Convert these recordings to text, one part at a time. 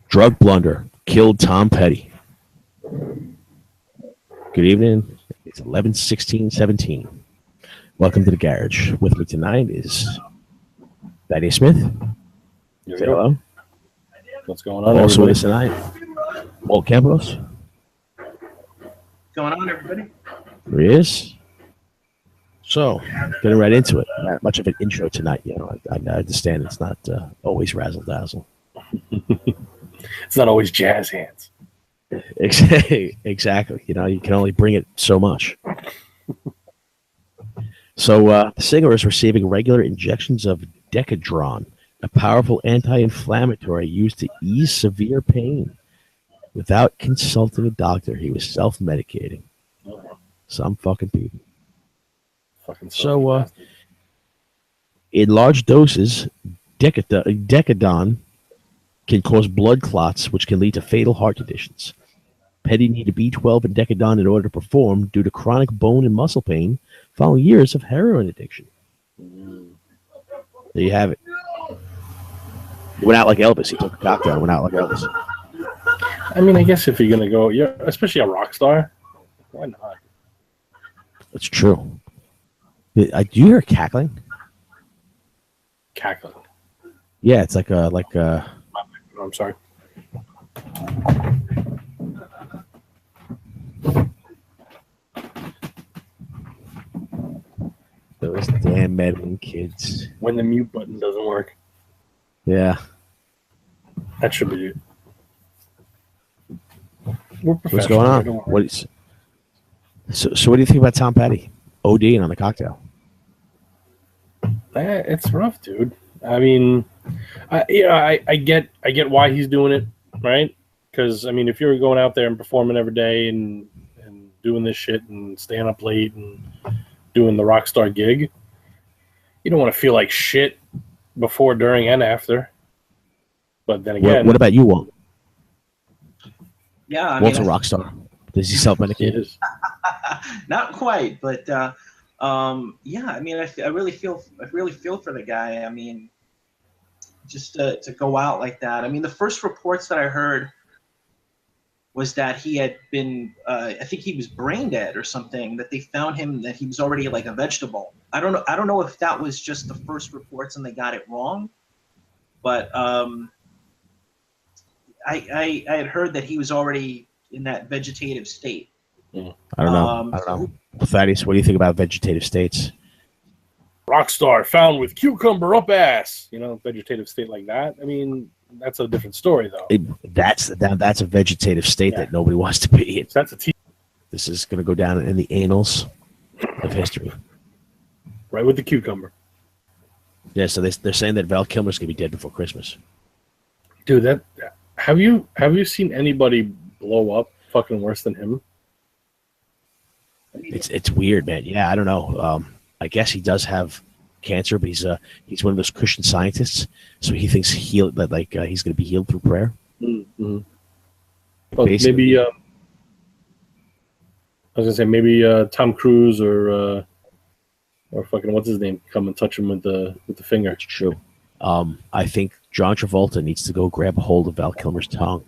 Drug blunder killed Tom Petty. Good evening. It's 11/16/17. Welcome to the garage. With me tonight is Thaddeus Smith. Say hello. What's going on? Also with us tonight, Walt Campos. What's going on, everybody? There he is. So, getting right into it. Not much of an intro tonight. You know, I understand it's not always razzle dazzle. It's not always jazz hands. Exactly. You know, you can only bring it so much. So, the singer is receiving regular injections of Decadron, a powerful anti-inflammatory used to ease severe pain. Without consulting a doctor, he was self-medicating. Some fucking people. So, in large doses, Decadron can cause blood clots, which can lead to fatal heart conditions. Petty needed B12 and Decadron in order to perform due to chronic bone and muscle pain following years of heroin addiction. There you have it. He went out like Elvis. He took a cocktail and went out like Elvis. I mean, I guess if you're going to go, especially a rock star, why not? That's true. Do you hear cackling? Cackling. Yeah, it's like a. I'm sorry. Those damn meddling kids. When the mute button doesn't work. Yeah. That should be it. What's going on? So what do you think about Tom Petty ODing on the cocktail? It's rough, dude. I mean, I get why he's doing it, right? Because I mean, if you're going out there and performing every day and doing this shit and staying up late and doing the rock star gig, you don't want to feel like shit before, during, and after. But then again, what about you, Walt? Yeah, I Walt's mean, a rock star. Does he self-medicate? Not quite, but yeah. I mean, I really feel for the guy. I mean, just to go out like that. I mean, the first reports that I heard was that he had been, I think he was brain dead or something. That they found him that he was already like a vegetable. I don't know if that was just the first reports and they got it wrong, but I had heard that he was already in that vegetative state. I don't know. Thaddeus, what do you think about vegetative states? Rockstar found with cucumber up ass. You know, vegetative state like that. I mean, that's a different story, though. That's a vegetative state that nobody wants to be in. That's This is going to go down in the annals of history. Right with the cucumber. Yeah, so they're saying that Val Kilmer's going to be dead before Christmas. Dude, have you seen anybody blow up fucking worse than him? It's weird, man. Yeah, I don't know. I guess he does have cancer, but he's one of those Christian scientists, so he thinks he's going to be healed through prayer. Mm-hmm. Well, maybe I was gonna say maybe Tom Cruise or fucking what's his name come and touch him with the finger. It's true. I think John Travolta needs to go grab a hold of Val Kilmer's tongue,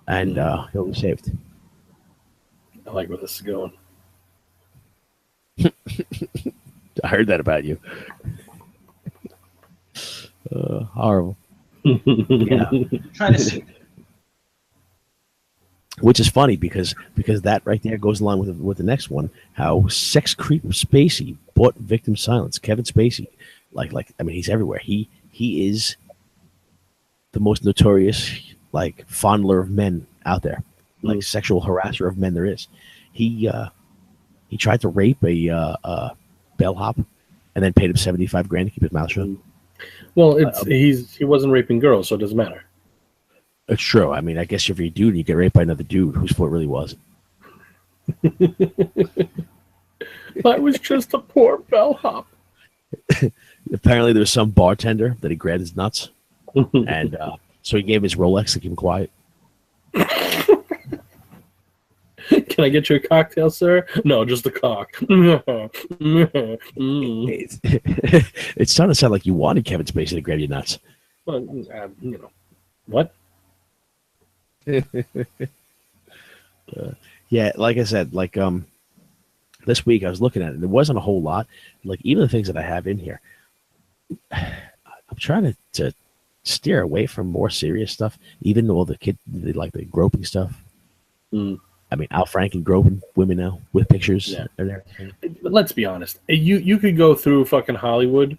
and he'll be saved. I like where this is going. I heard that about you. Horrible. Yeah. Trying to see. Which is funny because that right there goes along with the next one. How sex creep Spacey bought victim silence. Kevin Spacey, like I mean, he's everywhere. He is the most notorious fondler of men out there, sexual harasser of men there is. He tried to rape a bellhop, and then paid him $75,000 to keep his mouth shut. Well, he wasn't raping girls, so it doesn't matter. It's true. I mean, I guess if you're a dude, you get raped by another dude whose fault really wasn't. I was just a poor bellhop. Apparently, there was some bartender that he grabbed his nuts, and so he gave him his Rolex to keep him quiet. Can I get you a cocktail, sir? No, just a cock. It's starting to sound like you wanted Kevin Spacey to grab your nuts. Well, What? Yeah, like I said, like this week I was looking at it. There wasn't a whole lot. Like even the things that I have in here, I'm trying to steer away from more serious stuff. Even all like the groping stuff. Mm. I mean, Al Franken groping women now with pictures and everything. But let's be honest. You could go through fucking Hollywood,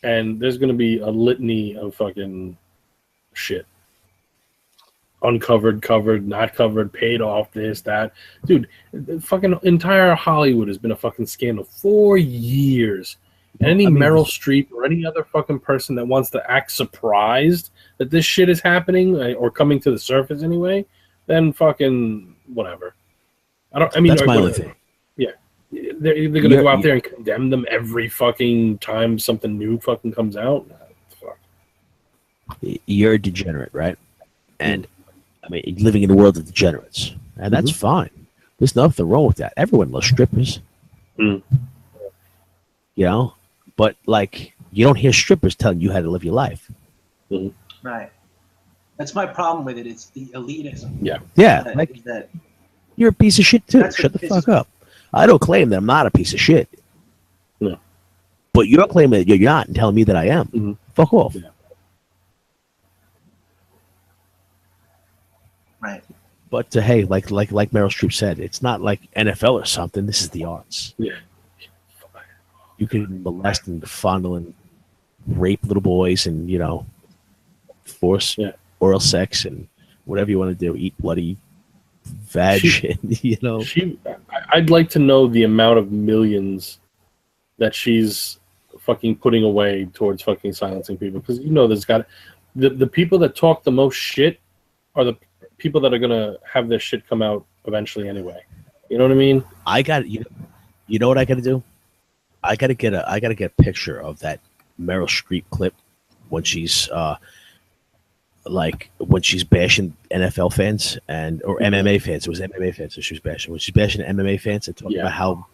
and there's going to be a litany of fucking shit. Uncovered, covered, not covered, paid off, this, that. Dude, the fucking entire Hollywood has been a fucking scandal for years. And any Meryl Streep or any other fucking person that wants to act surprised that this shit is happening or coming to the surface anyway, then fucking whatever. That's my only thing. Yeah. They're going to go out there and condemn them every fucking time something new fucking comes out? Fuck. You're a degenerate, right? And I mean, living in a world of degenerates, and that's fine. There's nothing wrong with that. Everyone loves strippers, you know. But like, you don't hear strippers telling you how to live your life. Right. That's my problem with it. It's the elitism. Yeah. That you're a piece of shit too. Shut the fuck up. I don't claim that I'm not a piece of shit. No. But you're claiming that you're not and telling me that I am. Fuck off. Yeah. Right. But hey, like Meryl Streep said, it's not like NFL or something. This is the arts. Yeah. You can molest and fondle and rape little boys and, you know, force oral sex and whatever you want to do. Eat bloody vag shit, you know. I'd like to know the amount of millions that she's fucking putting away towards fucking silencing people. Because, you know, there's got the people that talk the most shit are the people that are going to have their shit come out eventually anyway. You know what I mean? You know what I got to do? I gotta get a picture of that Meryl Streep clip when she's when she's bashing NFL fans or MMA fans. It was MMA fans that she was bashing. When she's bashing MMA fans and talking about how,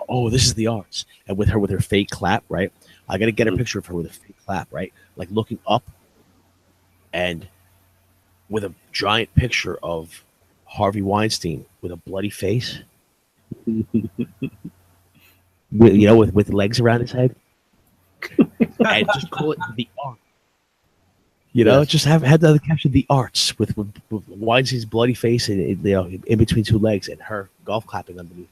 oh, this is the arts, and with her fake clap, right? I gotta get a picture of her with a fake clap, right? Like looking up, and with a giant picture of Harvey Weinstein with a bloody face. You know, with legs around his head, and just call it the art. You know, just have the other caption the arts with Weinstein's bloody face and you know, in between two legs and her golf clapping underneath.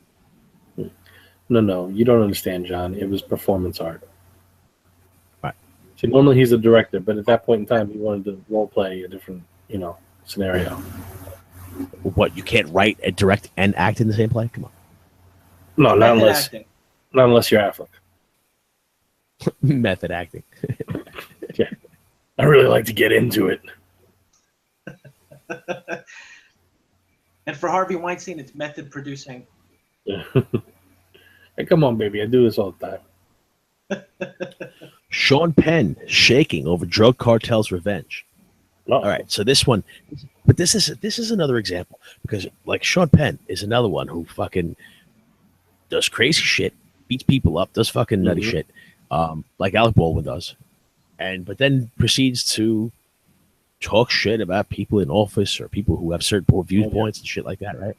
No, you don't understand, John. It was performance art. Right. See, normally he's a director, but at that point in time, he wanted to role play a different, you know, scenario. What, you can't write and direct and act in the same play? Come on. No, not unless you're Affleck. Method acting. Yeah. I really like to get into it. And for Harvey Weinstein, it's method producing. Hey, come on, baby. I do this all the time. Sean Penn shaking over drug cartel's revenge. Uh-oh. All right, so this one, but this is another example because like Sean Penn is another one who fucking does crazy shit, beats people up, does fucking nutty shit, like Alec Baldwin does, but then proceeds to talk shit about people in office or people who have certain viewpoints and shit like that, right?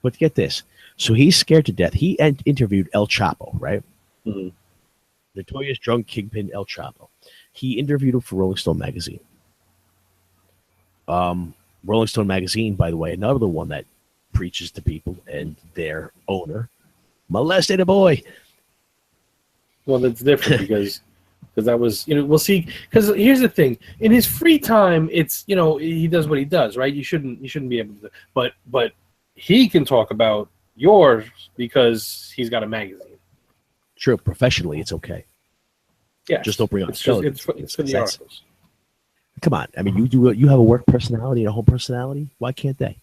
But get this, so he's scared to death. He interviewed El Chapo, right? Notorious drug kingpin El Chapo. He interviewed him for Rolling Stone magazine. Rolling Stone magazine, by the way, another one that preaches to people, and their owner molested a boy. Well, that's different because that was, you know, we'll see. Because here's the thing: in his free time, it's, you know, he does what he does, right? You shouldn't be able to. But he can talk about yours because he's got a magazine. True, professionally, it's okay. Yeah, just don't bring up. It's for the articles. Come on, I mean, you have a work personality and a home personality. Why can't they?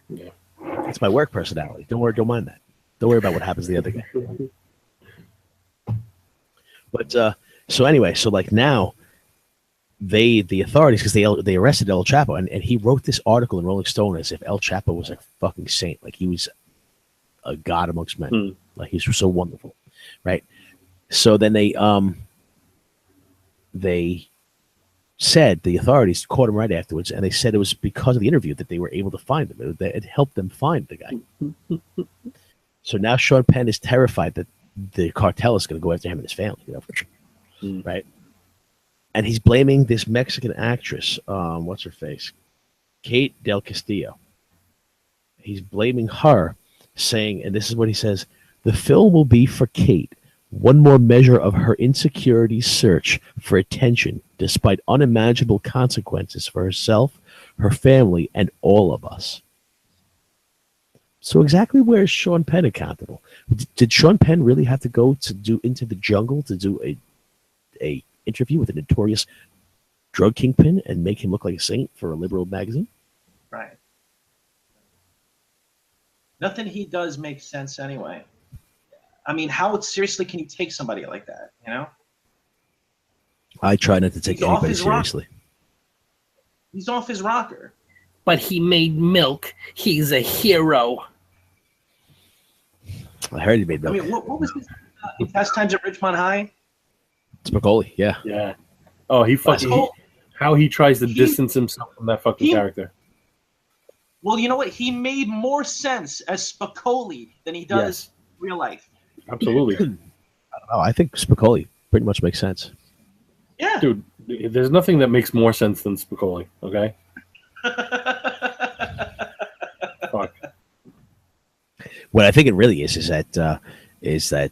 Yeah, it's my work personality. Don't mind that. Don't worry about what happens to the other guy. But so anyway, so like now, the authorities, because they arrested El Chapo, and he wrote this article in Rolling Stone as if El Chapo was a fucking saint, like he was a god amongst men, like he's so wonderful, right? So then they said the authorities caught him right afterwards, and they said it was because of the interview that they were able to find him. It helped them find the guy. So now Sean Penn is terrified that the cartel is going to go after him and his family, right? And he's blaming this Mexican actress, what's her face, Kate Del Castillo. He's blaming her, saying, and this is what he says: the film will be for Kate, one more measure of her insecurity search for attention, despite unimaginable consequences for herself, her family, and all of us. So exactly where is Sean Penn accountable? Did Sean Penn really have to go into the jungle to do a interview with a notorious drug kingpin and make him look like a saint for a liberal magazine? Right. Nothing he does makes sense anyway. I mean, how seriously can you take somebody like that, you know? I try not to take anybody seriously. He's off his rocker. But he made milk. He's a hero. I heard he made milk. I mean, what was his Fast Times at Ridgemont High? Spicoli, yeah. Yeah. Oh, he fucking... how he tries to distance himself from that fucking character. Well, you know what? He made more sense as Spicoli than he does real life. Absolutely. I don't know. I think Spicoli pretty much makes sense. Yeah. Dude, there's nothing that makes more sense than Spicoli, okay? Fuck. What I think it really is that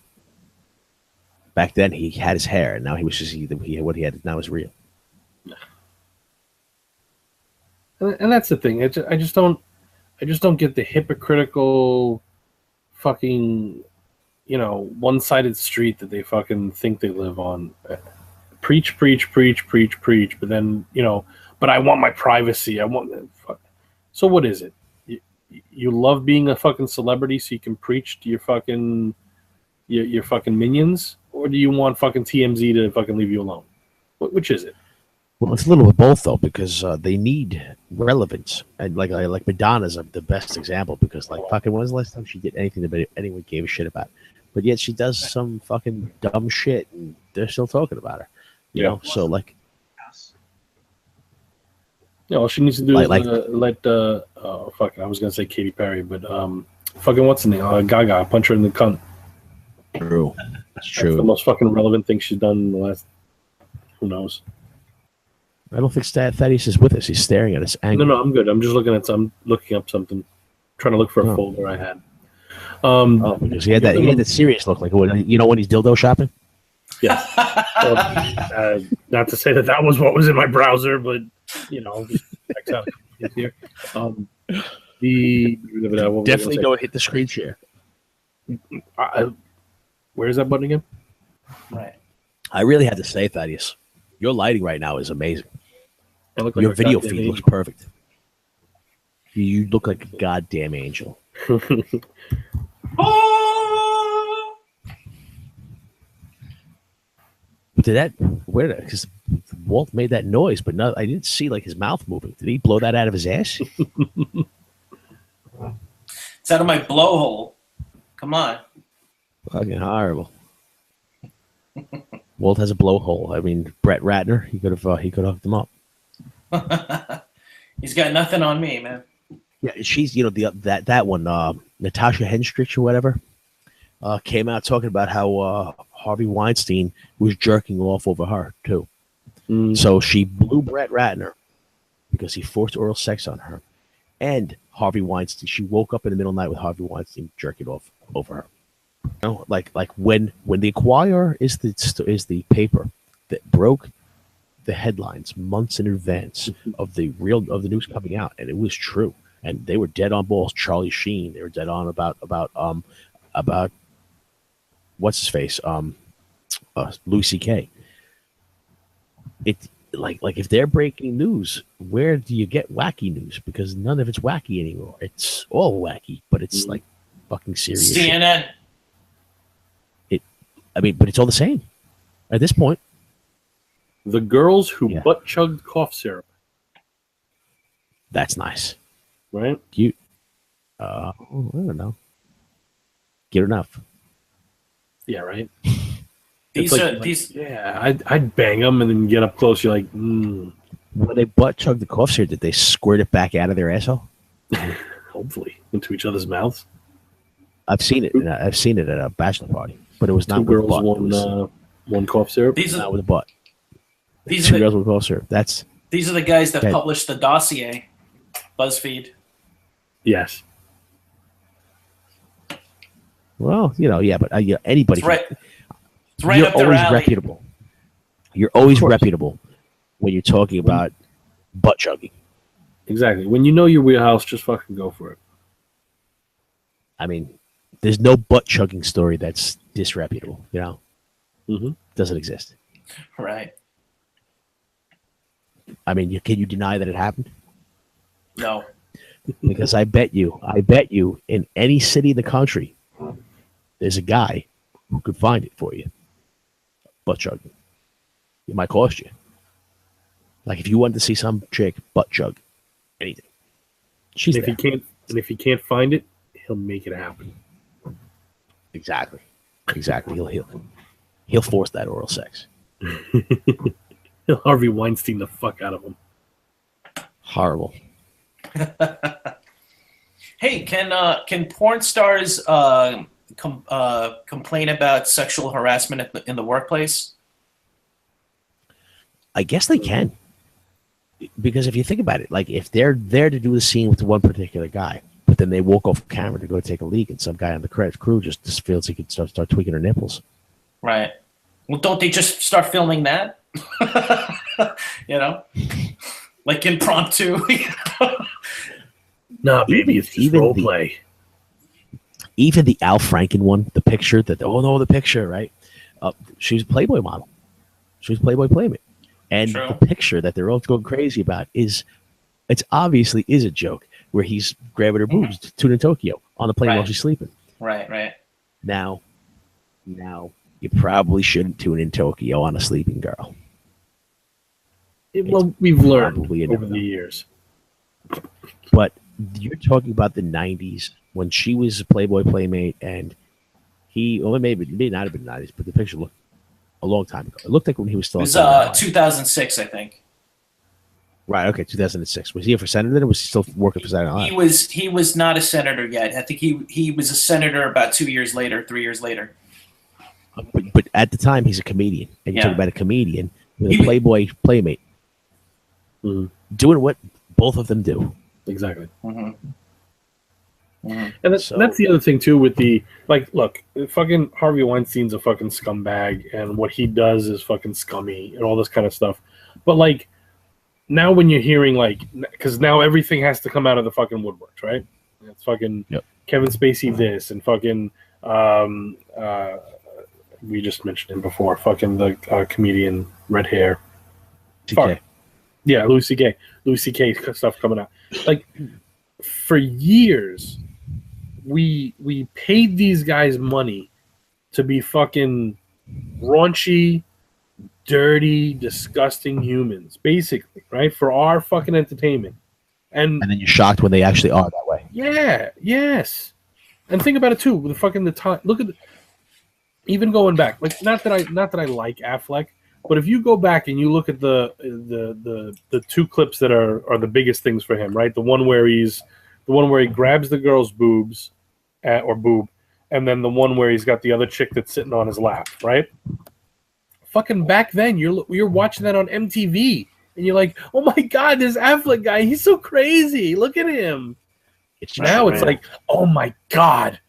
back then he had his hair, and now he was just what he had now is real. And that's the thing. I just don't get the hypocritical, fucking, one-sided street that they fucking think they live on. Preach, but then but I want my privacy. I want. So what is it? You love being a fucking celebrity, so you can preach to your fucking minions, or do you want fucking TMZ to fucking leave you alone? Which is it? Well, it's a little of both, though, because they need relevance, and like Madonna's the best example, because fucking when was the last time she did anything that anyone gave a shit about? But yet she does some fucking dumb shit, and they're still talking about her. You know, so all she needs to do is let I was gonna say Katy Perry, but fucking what's the name? Gaga, punch her in the cunt. True, that's true. That's the most fucking relevant thing she's done in the last. Who knows? I don't think Thaddeus is with us. He's staring at us. Angry. No, I'm good. I'm just looking up something, trying to look for a folder I had. Because he had that serious look, like when he's dildo shopping. Yeah. Not to say that was what was in my browser, but just checks out here. Definitely don't hit the screen share. Where's that button again? Right. I really had to say, Thaddeus, your lighting right now is amazing. Your video feed looks perfect. You look like a goddamn angel. Because Walt made that noise, but I didn't see his mouth moving. Did he blow that out of his ass? It's out of my blowhole. Come on. Fucking horrible. Walt has a blowhole. I mean, Brett Ratner, he could have hooked him up. He's got nothing on me, man. Yeah, she's that one, Natasha Henstridge or whatever, came out talking about how Harvey Weinstein was jerking off over her too. So she blew Brett Ratner because he forced oral sex on her, and Harvey Weinstein. She woke up in the middle of the night with Harvey Weinstein jerking off over her. Like when the Enquirer is the paper that broke the headlines months in advance of the news coming out, and it was true, and they were dead on balls. Charlie Sheen, they were dead on about what's his face, Louis C.K. It like if they're breaking news, where do you get wacky news? Because none of it's wacky anymore. It's all wacky, but it's like fucking serious. CNN. But it's all the same at this point. The girls who butt chugged cough syrup. That's nice. Right? Cute. I don't know. Good enough. Yeah, right. I'd bang them and then get up close. You're like, When they butt chug the cough syrup, did they squirt it back out of their asshole? hopefully into each other's mouths. I've seen it. I've seen it at a bachelor party, but it was not Two with girls, butt. one cough syrup. Not with a butt. These Two girls with cough syrup. These are the guys that published the dossier. BuzzFeed. Yes. Well, but anybody. It's right you're up their always alley. reputable. You're always reputable when you're talking about butt chugging. Exactly. When you know your wheelhouse, just fucking go for it. I mean, there's no butt chugging story that's disreputable. Doesn't exist. Right. I mean, can you deny that it happened? No. Because I bet you, in any city in the country, there's a guy who could find it for you. Butt chugging. It might cost you. Like if you wanted to see some chick butt chug, anything. She's there. If he can't find it, he'll make it happen. Exactly. He'll force that oral sex. He'll Harvey Weinstein the fuck out of him. Horrible. Hey, can porn stars complain about sexual harassment in the workplace? I guess they can. Because if you think about it, like if they're there to do the scene with one particular guy, but then they walk off camera to go take a leak and some guy on the crew just feels he could start tweaking her nipples. Right. Well, don't they just start filming that? Like impromptu. Nah, baby, it's just role play. Even the Al Franken one, the picture the picture, right? She was a Playboy model. She was a Playboy Playmate. And True. the picture that they're all going crazy about it's obviously is a joke where he's grabbing her boobs, tuning in Tokyo on the plane while she's sleeping. Right. Now, you probably shouldn't tune in Tokyo on a sleeping girl. Well, we've learned over the years. But you're talking about the 90s when she was a Playboy Playmate and he, well, maybe not have been the 90s, but the picture looked a long time ago. It looked like when he was still. It was 2006, I think. Right. Okay. 2006. Was he for senator then, or was he still working for Saturday Night Live? He was not a senator yet. I think he was a senator about 3 years later. But at the time, he's a comedian, and you talk about a comedian with a Playboy Playmate doing what both of them do. Exactly. Mm-hmm. Mm-hmm. And that's the other thing too with the look, fucking Harvey Weinstein's a fucking scumbag and what he does is fucking scummy and all this kind of stuff. But now when you're hearing because now everything has to come out of the fucking woodworks, right? It's fucking Kevin Spacey this and fucking we just mentioned him before, fucking the comedian red hair. CK. Yeah, Louis C.K. stuff coming out. For years, we paid these guys money to be fucking raunchy, dirty, disgusting humans, basically, right? For our fucking entertainment. And then you're shocked when they actually are that way. Yeah, yes. And think about it too. The time. Look at even going back. Not that I like Affleck, but if you go back and you look at the two clips that are the biggest things for him, right? The one where he grabs the girl's boobs or boob, and then the one where he's got the other chick that's sitting on his lap, right? Fucking back then, you're watching that on MTV, and you're like, oh my god, this Affleck guy, he's so crazy. Look at him. It's like, oh my god,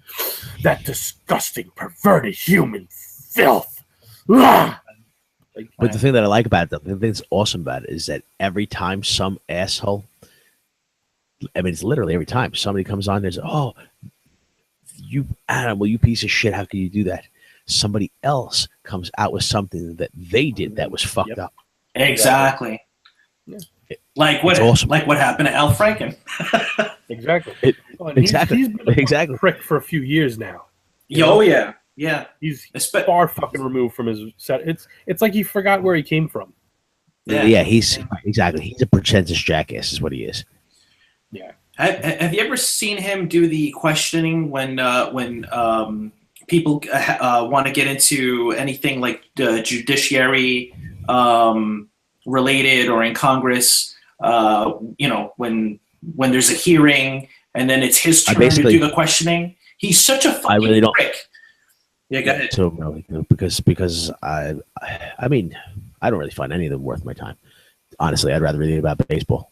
that disgusting, perverted human filth. Ugh! But the thing that I like about it, the thing that's awesome about it, is that every time some asshole, I mean, it's literally every time somebody comes on, there's, oh, you animal, you piece of shit, how can you do that? Somebody else comes out with something that they did that was fucked up. Exactly. Yeah. Like what happened to Al Franken. Exactly. Exactly. He's been a prick for a few years now. Yeah. He's far fucking removed from his set. It's like he forgot where he came from. Yeah, he's exactly. He's a pretentious jackass, is what he is. Yeah. Have you ever seen him do the questioning when people want to get into anything like the judiciary related or in Congress, when there's a hearing and then it's his turn to do the questioning. He's such a fucking prick. Yeah, go ahead. So really, because I mean, I don't really find any of them worth my time. Honestly, I'd rather read about baseball.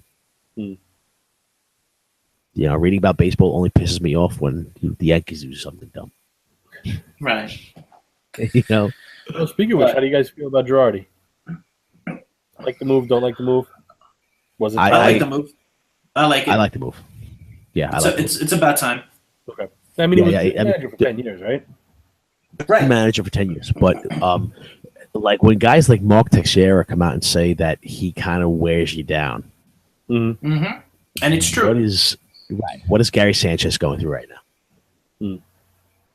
Reading about baseball only pisses me off when the Yankees do something dumb. Right. Well, speaking of which, how do you guys feel about Girardi? Like the move? Don't like the move? I like the move. I like it. I like the move. Yeah, it's about time. Okay. I mean, he was manager for 10 years, right? Right. Manager for 10 years, but like when guys like Mark Teixeira come out and say that he kind of wears you down, and it's true. What is Gary Sanchez going through right now?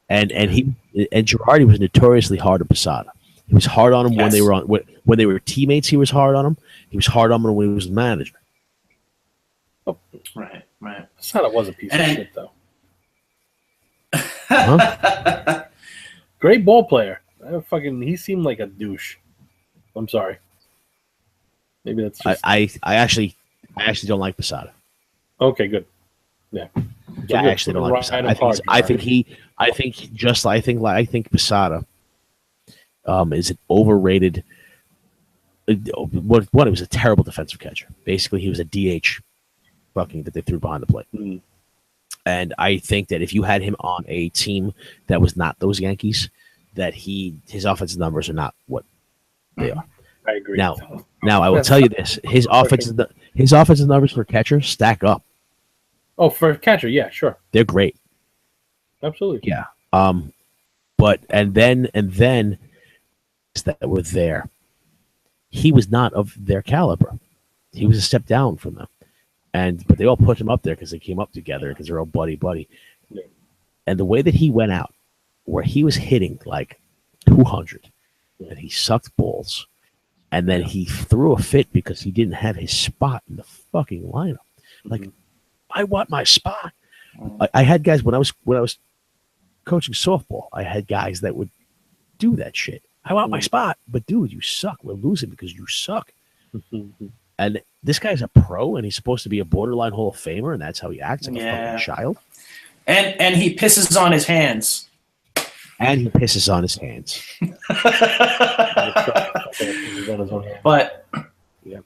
And Girardi was notoriously hard on Posada. He was hard on him when they were teammates. He was hard on him. He was hard on him when he was the manager. Oh, right. Posada was a piece of shit, though. Huh? Great ball player. He seemed like a douche. I'm sorry. Maybe that's just... I actually don't like Posada. Okay, good. Yeah. So I actually don't like Posada. I think Posada is an overrated. What it was a terrible defensive catcher. Basically, he was a DH, that they threw behind the plate. And I think that if you had him on a team that was not those Yankees, that his offensive numbers are not what they are. I agree. Now I will tell you this: his offensive numbers for catcher stack up. Oh, for catcher, yeah, sure, they're great. Absolutely, yeah. But and then that were there, he was not of their caliber. He was a step down from them. But they all put him up there because they came up together because they're all buddy. Yeah. And the way that he went out, where he was hitting like 200, and he sucked balls, and then he threw a fit because he didn't have his spot in the fucking lineup. Like, I want my spot. I had guys when I was coaching softball. I had guys that would do that shit. I want my spot, but dude, you suck. We're losing because you suck. And this guy's a pro, and he's supposed to be a borderline Hall of Famer, and that's how he acts like a fucking child. And he pisses on his hands. But yeah.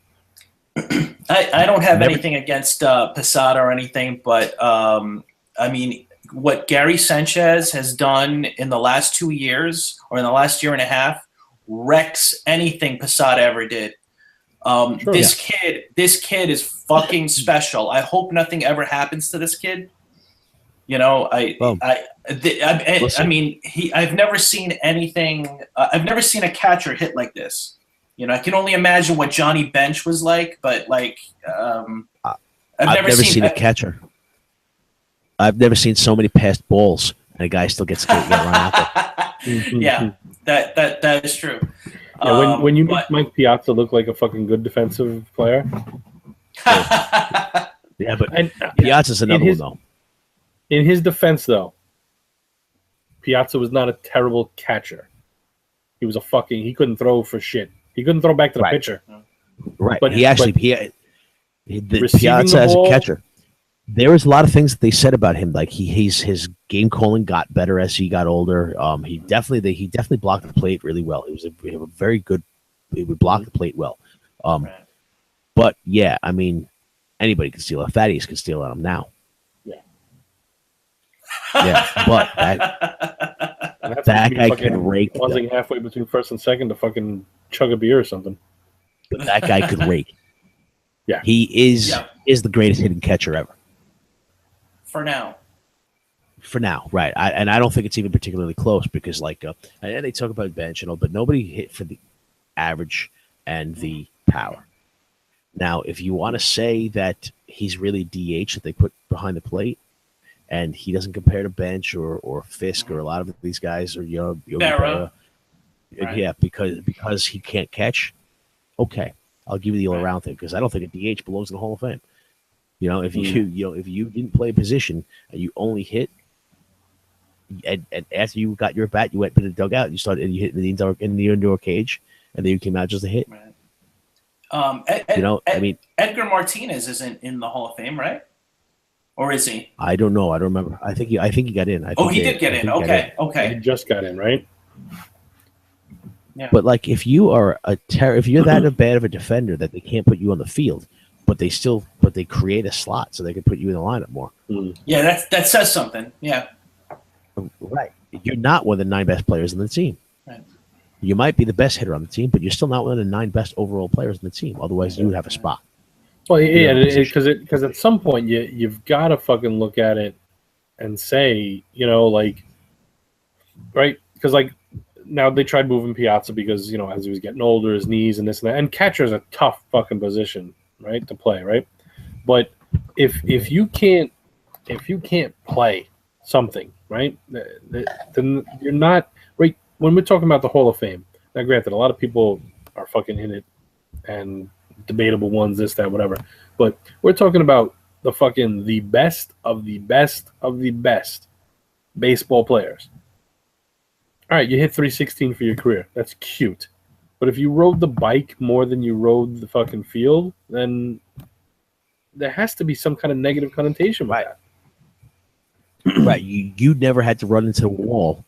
I don't have anything against Posada or anything, but I mean, what Gary Sanchez has done in the last 2 years or in the last year and a half wrecks anything Posada ever did. This kid is fucking special. I hope nothing ever happens to this kid. I mean, I've never seen anything. I've never seen a catcher hit like this. I can only imagine what Johnny Bench was like, but I've never seen a catcher. I've never seen so many passed balls, and a guy still gets run out there. Yeah, that is true. Yeah, when you make Mike Piazza look like a fucking good defensive player. Yeah, but Piazza's another one, though. In his defense, though, Piazza was not a terrible catcher. He was he couldn't throw for shit. He couldn't throw back to the pitcher. Right. But Piazza as a catcher. There was a lot of things that they said about him, like his game calling got better as he got older. He definitely blocked the plate really well. He was a very good. He would block the plate well. But yeah, I mean, anybody can steal. Thaddeus can steal on him now. Yeah, but that guy can rake. Pausing halfway between first and second to fucking chug a beer or something. But that guy could rake. Yeah, he is the greatest hitting catcher ever. For now, right? I don't think it's even particularly close because, and they talk about bench and all, but nobody hit for the average and the power. Now, if you want to say that he's really DH that they put behind the plate, and he doesn't compare to Bench or Fisk or a lot of these guys or Yogi Berra, yeah, because he can't catch. Okay, I'll give you the all-around thing because I don't think a DH belongs in the Hall of Fame. If you didn't play a position and you only hit, and after you got your bat, you went to the dugout, you started, and you hit in the indoor cage, and then you came out just a hit. Right. You know, I mean, Edgar Martinez isn't in the Hall of Fame, right? Or is he? I don't know. I don't remember. I think he got in. He did get in. Okay. He just got in, right? Yeah. But like, if you are if you're that bad of a defender that they can't put you on the field, but they create a slot so they can put you in the lineup more. Yeah, that says something. Yeah. Right. You're not one of the 9 best players on the team. Right. You might be the best hitter on the team, but you're still not one of the 9 best overall players on the team. Otherwise, you would have a spot. Well, yeah, because at some point you've got to fucking look at it and say, you know, like, right? Because like now they tried moving Piazza because, you know, as he was getting older, his knees and this and that. And catcher is a tough fucking position, right, to play, right? But if you can't play something, right, then you're not right. When we're talking about the Hall of Fame, now granted, a lot of people are fucking in it and debatable ones, this, that, whatever. But we're talking about the best of the best of the best baseball players. All right, you hit 316 for your career. That's cute. But if you rode the bike more than you rode the fucking field, then there has to be some kind of negative connotation with that. Right. You never had to run into the wall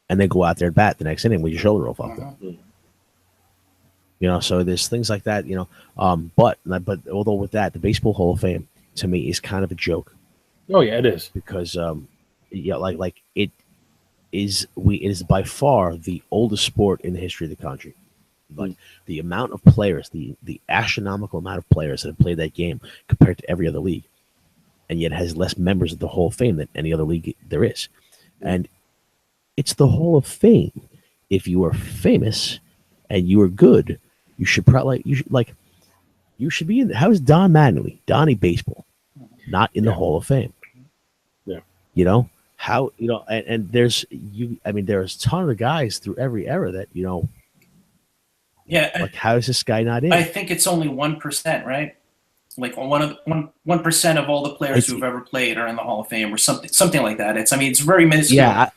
and then go out there and bat the next inning with your shoulder all fucked up. You know, so there's things like that, you know. But although with that, the Baseball Hall of Fame to me is kind of a joke. Oh yeah, it is. Because like it is by far the oldest sport in the history of the country. Like the amount of players, the astronomical amount of players that have played that game compared to every other league, and yet has less members of the Hall of Fame than any other league there is. And it's the Hall of Fame. If you are famous and you are good, you should be in there. How is Don Mattingly, Donnie Baseball, not in the Hall of Fame? Yeah. You know, how, you know, and there's a ton of guys through every era that, you know, like, how is this guy not in? I think it's only 1%, right? Like 1% of all the players who've ever played are in the Hall of Fame, or something like that. It's very minuscule. Yeah,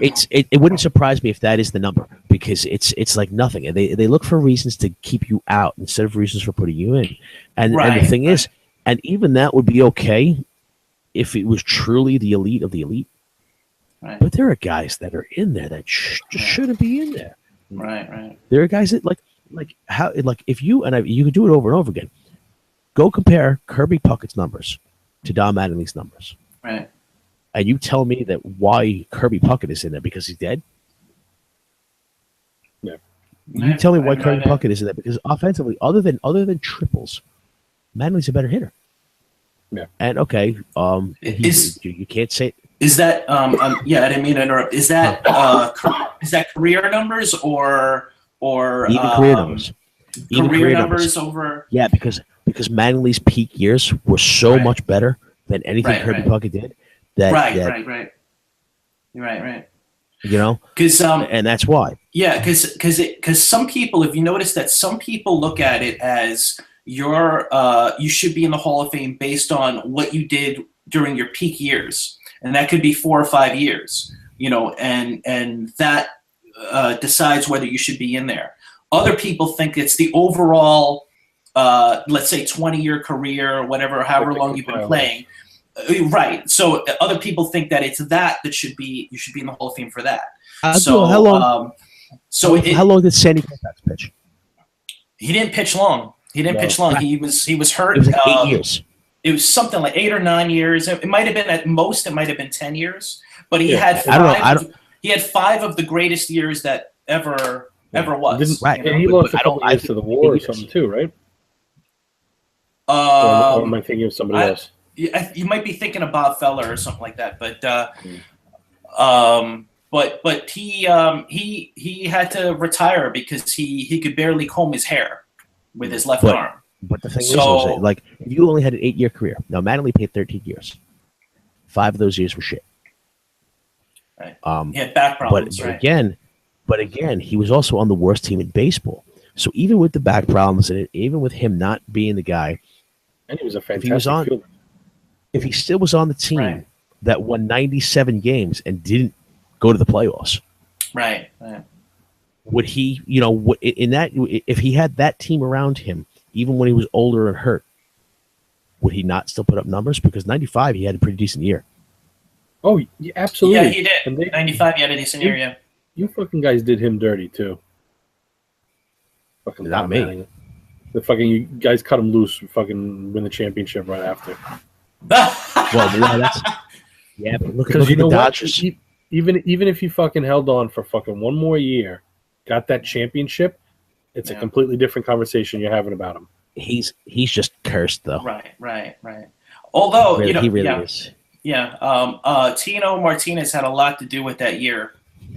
it wouldn't surprise me if that is the number, because it's like nothing, and they look for reasons to keep you out instead of reasons for putting you in. And the thing is, and even that would be okay if it was truly the elite of the elite. Right. But there are guys that are in there that just shouldn't be in there. Right. There are guys that if you could do it over and over again. Go compare Kirby Puckett's numbers to Don Mattingly's numbers. Right. And you tell me that why Kirby Puckett is in there because he's dead? Yeah. You tell me why Kirby Puckett is in there because offensively, other than triples, Mattingly's a better hitter. Yeah. And okay, you can't say. Is that yeah? I didn't mean to interrupt. Is that career numbers or even career numbers? Even career numbers over. Yeah, because Mattingly's peak years were so much better than anything Kirby Puckett did. Right. You're right. You know, because and that's why. Yeah, because some people, if you notice that some people look at it as you should be in the Hall of Fame based on what you did during your peak years, and that could be 4 or 5 years. You know, and that decides whether you should be in there. Other people think it's the overall, let's say, 20-year career or whatever, however long you've been playing. Right. So other people think that it's that you should be in the Hall of Fame for that. So how long? How long did Sandy Koufax pitch? He didn't pitch long. He was hurt. It was like 8 years. It was something like 8 or 9 years. It might have been at most. It might have been 10 years. But he had 5. He had 5 of the greatest years that ever was. Right. And he lost a couple years to the war or something too, right? Or am I thinking of somebody else? You might be thinking of Bob Feller or something like that, but he had to retire because he could barely comb his hair with his left arm. But the thing is, like, you only had an 8-year career. Now Mattingly played 13 years. 5 of those years were shit. Right. He had back problems. But again, he was also on the worst team in baseball. So even with the back problems and even with him not being the guy, and he was a fantastic fielder. If he still was on the team, that won 97 games and didn't go to the playoffs. Right. Would he, in that, if he had that team around him, even when he was older and hurt, would he not still put up numbers? Because 95, he had a pretty decent year. Oh, yeah, absolutely. Yeah, he did. 95, he had a decent year, yeah. You fucking guys did him dirty, too. Fucking not me. The fucking you guys cut him loose and fucking win the championship right after. Well, that's but look at the Dodgers. Even if he fucking held on for fucking one more year, got that championship, it's a completely different conversation you're having about him. He's just cursed though. Right. Although he really is. Yeah. Tino Martinez had a lot to do with that year.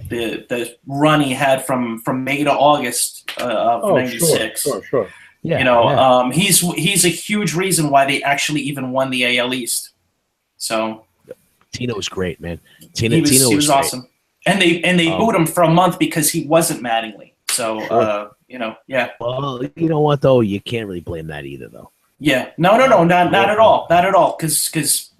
The run he had from May to August of '96. Sure. Yeah, he's a huge reason why they actually even won the AL East. So Tino was great, man. Tino was awesome. And they booed him for a month because he wasn't Mattingly. So yeah. Well, you know what though? You can't really blame that either, though. Yeah. No, not at all. Not at all. Because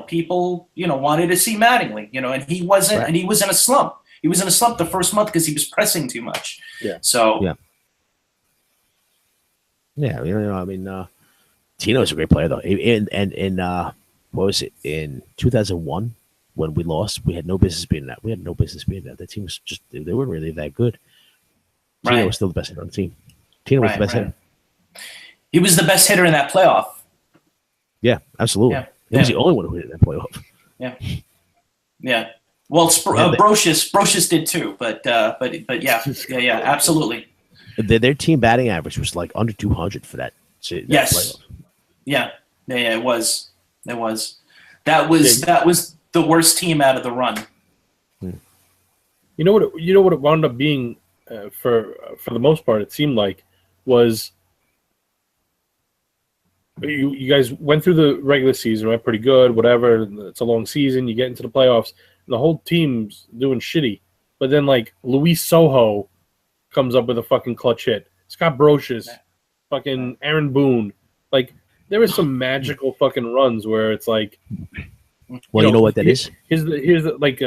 people wanted to see Mattingly, and he wasn't, and he was in a slump. He was in a slump the first month because he was pressing too much. Yeah. So yeah. Tino's a great player though. And what was it in 2001 when we lost? We had no business being that. That team was they weren't really that good. Tino was still the best hitter on the team. Tino was the best hitter. He was the best hitter in that playoff. Yeah, absolutely. Yeah. He was the only one who hit in that playoff. Yeah. Well, Brocious did too, but yeah, absolutely. Their team batting average was like under 200 for that. Yes. Playoff. Yeah, it was. That was the worst team out of the run. You know what it wound up being for the most part. It seemed like was you guys went through the regular season, right? Pretty good, whatever. It's a long season. You get into the playoffs, and the whole team's doing shitty. But then like Luis Soho comes up with a fucking clutch hit. Scott Brocious, fucking Aaron Boone, like. There was some magical fucking runs where it's like, well, you know what that is? Here's like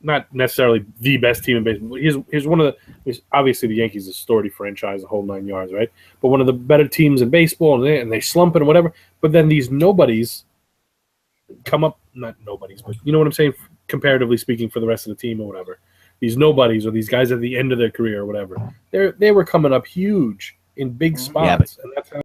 not necessarily the best team in baseball. Here's one of the obviously the Yankees is a storied franchise, the whole 9 yards, right? But one of the better teams in baseball, and they slump it and whatever. But then these nobodies come up, not nobodies, but you know what I'm saying, comparatively speaking, for the rest of the team or whatever. These nobodies or these guys at the end of their career or whatever, they were coming up huge in big spots, and that's how.